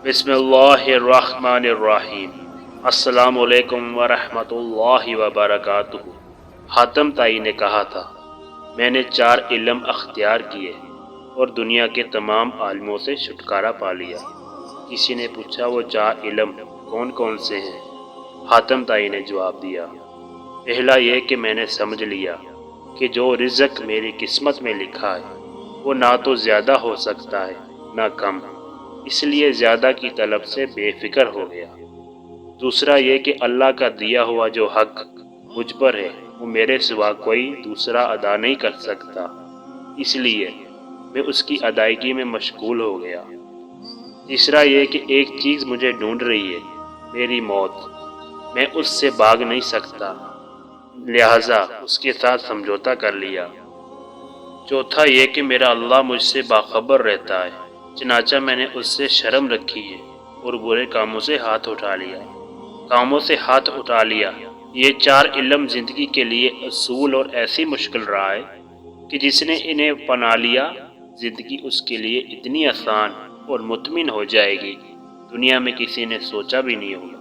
बिस्मिल्लाहिर्रहमानिर्रहीम। अस्सलामु अलैकुम वरहमतुल्लाहि वबरकातुहू। हातिम ताई ने कहा था, मैंने 4 इल्म अख्तियार किए और दुनिया के तमाम आलिमों से छुटकारा पा लिया। किसी ने पूछा, वो 4 इल्म कौन कौन से हैं? हातिम ताई ने जवाब दिया, पहला ये कि मैंने समझ लिया कि जो रिज़्क मेरी किस्मत में लिखा है वो ना तो ज़्यादा हो सकता है ना कम, इसलिए ज़्यादा की तलब से बेफिक्र हो गया। दूसरा ये कि अल्लाह का दिया हुआ जो हक मुझ पर है वो मेरे सिवा कोई दूसरा अदा नहीं कर सकता, इसलिए मैं उसकी अदायगी में मशगूल हो गया। तीसरा ये कि एक चीज़ मुझे ढूंढ रही है, मेरी मौत। मैं उससे भाग नहीं सकता, लिहाजा उसके साथ समझौता कर लिया। चौथा ये कि मेरा अल्लाह मुझसे बाखबर रहता है, चनाचा मैंने उससे शर्म रखी है और बुरे कामों से हाथ उठा लिया। ये 4 इल्म ज़िंदगी के लिए असूल और ऐसी मुश्किल रहा है कि जिसने इन्हें अपना लिया, ज़िंदगी उसके लिए इतनी आसान और मुतमिन हो जाएगी, दुनिया में किसी ने सोचा भी नहीं होगा।